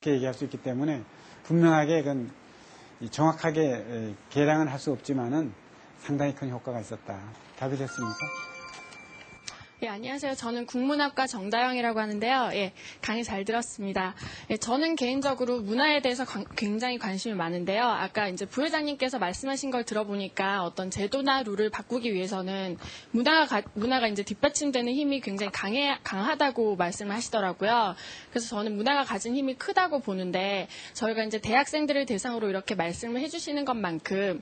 그렇게 얘기할 수 있기 때문에 분명하게 그건 정확하게 계량은 할 수 없지만은 상당히 큰 효과가 있었다. 답이 됐습니까? 예, 안녕하세요. 저는 국문학과 정다영이라고 하는데요. 예, 강의 잘 들었습니다. 예, 저는 개인적으로 문화에 대해서 굉장히 관심이 많은데요. 아까 이제 부회장님께서 말씀하신 걸 들어보니까 어떤 제도나 룰을 바꾸기 위해서는 문화가 이제 뒷받침되는 힘이 굉장히 강하다고 말씀을 하시더라고요. 그래서 저는 문화가 가진 힘이 크다고 보는데 저희가 이제 대학생들을 대상으로 이렇게 말씀을 해주시는 것만큼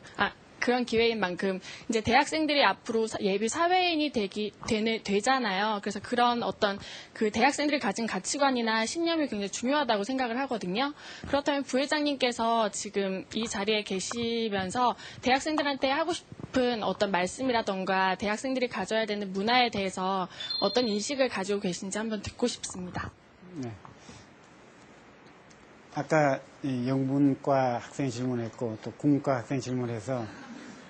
그런 기회인 만큼 이제 대학생들이 앞으로 예비 사회인이 되잖아요. 그래서 그런 어떤 그 대학생들이 가진 가치관이나 신념이 굉장히 중요하다고 생각을 하거든요. 그렇다면 부회장님께서 지금 이 자리에 계시면서 대학생들한테 하고 싶은 어떤 말씀이라던가 대학생들이 가져야 되는 문화에 대해서 어떤 인식을 가지고 계신지 한번 듣고 싶습니다. 네. 아까 영문과 학생이 질문했고 또 국문과 학생이 질문해서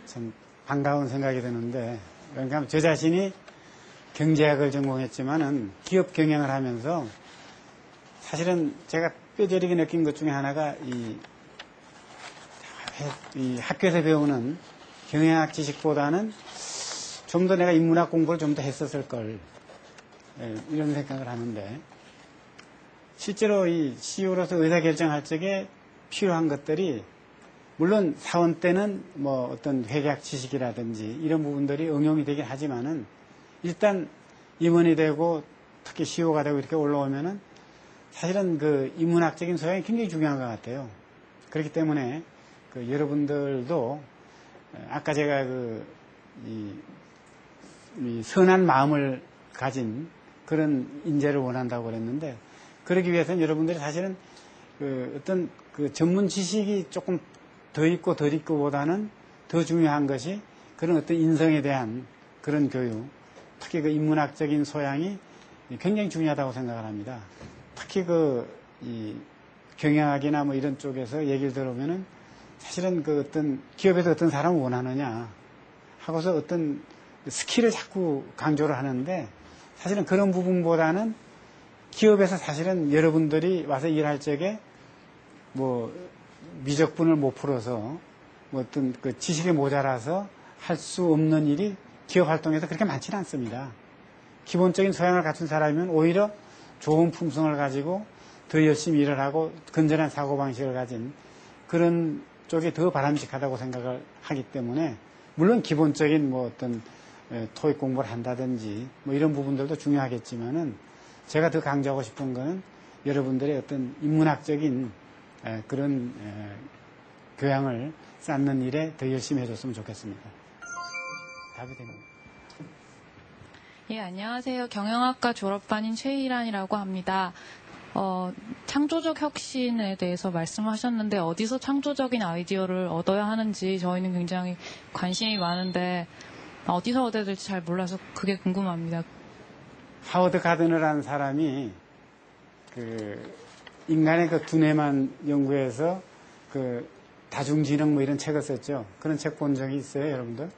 참 반가운 생각이 드는데, 그러니까 저 자신이 경제학을 전공했지만은 기업 경영을 하면서 사실은 제가 뼈저리게 느낀 것 중에 하나가 이 학교에서 배우는 경영학 지식보다는 좀 더 내가 인문학 공부를 좀 더 했었을 걸, 이런 생각을 하는데, 실제로 이 CEO로서 의사결정할 적에 필요한 것들이 물론 사원 때는 뭐 어떤 회계학 지식이라든지 이런 부분들이 응용이 되긴 하지만은 일단 임원이 되고 특히 CEO가 되고 이렇게 올라오면은 사실은 그 인문학적인 소양이 굉장히 중요한 것 같아요. 그렇기 때문에 그 여러분들도 아까 제가 이 선한 마음을 가진 그런 인재를 원한다고 그랬는데, 그러기 위해서는 여러분들이 사실은 그 어떤 그 전문 지식이 조금 더 있고 덜 있고보다는 더 중요한 것이 그런 어떤 인성에 대한 그런 교육, 특히 그 인문학적인 소양이 굉장히 중요하다고 생각을 합니다. 특히 이 경영학이나 뭐 이런 쪽에서 얘기를 들어보면은 사실은 그 어떤 기업에서 어떤 사람을 원하느냐 하고서 어떤 스킬을 자꾸 강조를 하는데, 사실은 그런 부분보다는 기업에서 사실은 여러분들이 와서 일할 적에 뭐 미적분을 못 풀어서 뭐 어떤 그 지식이 모자라서 할 수 없는 일이 기업 활동에서 그렇게 많지는 않습니다. 기본적인 소양을 갖춘 사람이면 오히려 좋은 품성을 가지고 더 열심히 일을 하고 건전한 사고방식을 가진 그런 쪽이 더 바람직하다고 생각을 하기 때문에, 물론 기본적인 뭐 어떤 토익 공부를 한다든지 뭐 이런 부분들도 중요하겠지만은, 제가 더 강조하고 싶은 거는 여러분들의 어떤 인문학적인 그런 교양을 쌓는 일에 더 열심히 해줬으면 좋겠습니다. 답이 됩니다. 예, 안녕하세요. 경영학과 졸업반인 최희란이라고 합니다. 창조적 혁신에 대해서 말씀하셨는데 어디서 창조적인 아이디어를 얻어야 하는지 저희는 굉장히 관심이 많은데 어디서 얻어야 될지 잘 몰라서 그게 궁금합니다. 하워드 가드너라는 사람이 그 인간의 그 두뇌만 연구해서 그 다중지능 뭐 이런 책을 썼죠. 그런 책 본 적이 있어요, 여러분들?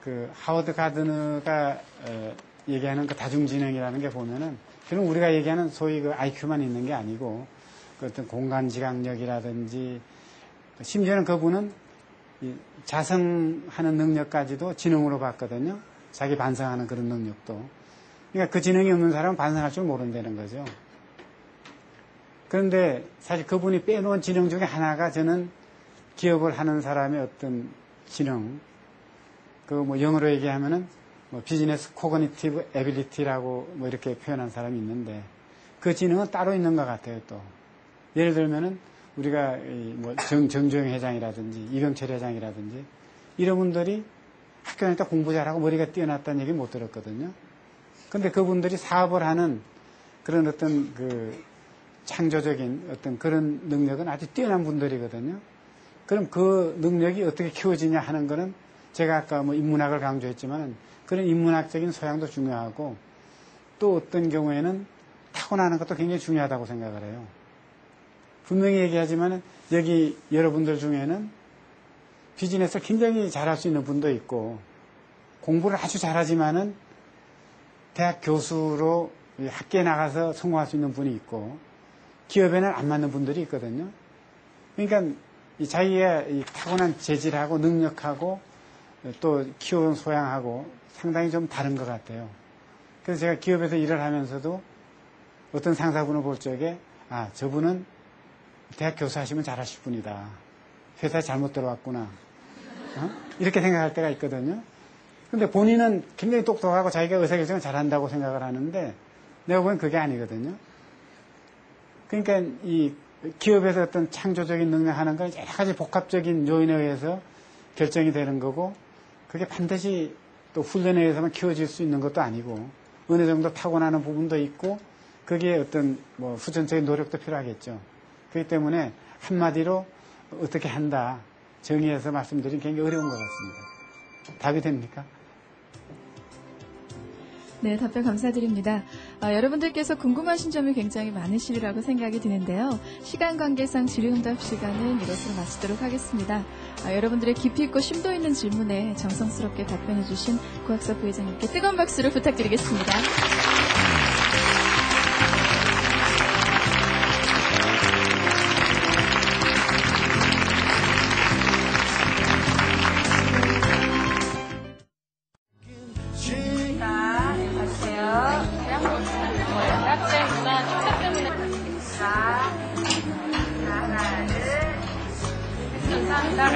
그 하워드 가드너가 얘기하는 그 다중지능이라는 게 보면은 그럼 우리가 얘기하는 소위 그 IQ만 있는 게 아니고 그 어떤 공간지각력이라든지 심지어는 그분은 이 자성하는 능력까지도 지능으로 봤거든요. 자기 반성하는 그런 능력도. 그러니까 그 지능이 없는 사람은 반성할 줄 모른다는 거죠. 그런데 사실 그분이 빼놓은 지능 중에 하나가 저는 기업을 하는 사람의 어떤 지능, 그 뭐 영어로 얘기하면은 뭐 비즈니스 코그니티브 에빌리티라고 뭐 이렇게 표현한 사람이 있는데, 그 지능은 따로 있는 것 같아요. 또 예를 들면은 우리가 뭐 정주영 회장이라든지 이병철 회장이라든지 이런 분들이 학교 다닐 때 공부 잘하고 머리가 뛰어났다는 얘기 못 들었거든요. 근데 그분들이 사업을 하는 그런 어떤 그 창조적인 어떤 그런 능력은 아주 뛰어난 분들이거든요. 그럼 그 능력이 어떻게 키워지냐 하는 거는 제가 아까 뭐 인문학을 강조했지만 그런 인문학적인 소양도 중요하고, 또 어떤 경우에는 타고나는 것도 굉장히 중요하다고 생각을 해요. 분명히 얘기하지만 여기 여러분들 중에는 비즈니스를 굉장히 잘할 수 있는 분도 있고, 공부를 아주 잘하지만은 대학 교수로 학계에 나가서 성공할 수 있는 분이 있고, 기업에는 안 맞는 분들이 있거든요. 그러니까 이 자기의 이 타고난 재질하고 능력하고 또 키워온 소양하고 상당히 좀 다른 것 같아요. 그래서 제가 기업에서 일을 하면서도 어떤 상사분을 볼 적에 아, 저분은 대학 교수하시면 잘하실 분이다. 회사에 잘못 들어왔구나. 이렇게 생각할 때가 있거든요. 근데 본인은 굉장히 똑똑하고 자기가 의사결정을 잘한다고 생각을 하는데 내가 보기엔 그게 아니거든요. 그러니까 이 기업에서 어떤 창조적인 능력하는 건 여러 가지 복합적인 요인에 의해서 결정이 되는 거고 그게 반드시 또 훈련에 의해서만 키워질 수 있는 것도 아니고 어느 정도 타고나는 부분도 있고 거기에 어떤 뭐 후천적인 노력도 필요하겠죠. 그렇기 때문에 한마디로 어떻게 한다 정의해서 말씀드리긴 굉장히 어려운 것 같습니다. 답이 됩니까? 네, 답변 감사드립니다. 여러분들께서 궁금하신 점이 굉장히 많으시리라고 생각이 드는데요. 시간 관계상 질의응답 시간은 이것으로 마치도록 하겠습니다. 여러분들의 깊이 있고 심도 있는 질문에 정성스럽게 답변해 주신 고학사 부회장님께 뜨거운 박수를 부탁드리겠습니다.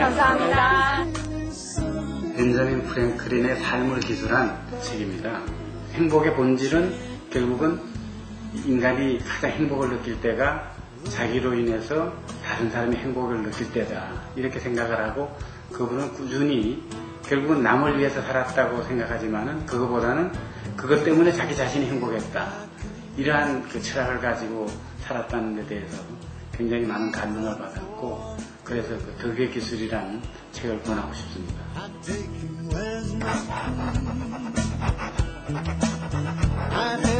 감사합니다. 벤자민 프랭클린의 삶을 기술한 책입니다. 행복의 본질은 결국은 인간이 가장 행복을 느낄 때가 자기로 인해서 다른 사람이 행복을 느낄 때다. 이렇게 생각을 하고 그분은 꾸준히 결국은 남을 위해서 살았다고 생각하지만은 그거보다는 그것 때문에 자기 자신이 행복했다. 이러한 그 철학을 가지고 살았다는 데 대해서 굉장히 많은 감명을 받았고 그래서 그 덕의 기술이라는 책을 권하고 싶습니다. I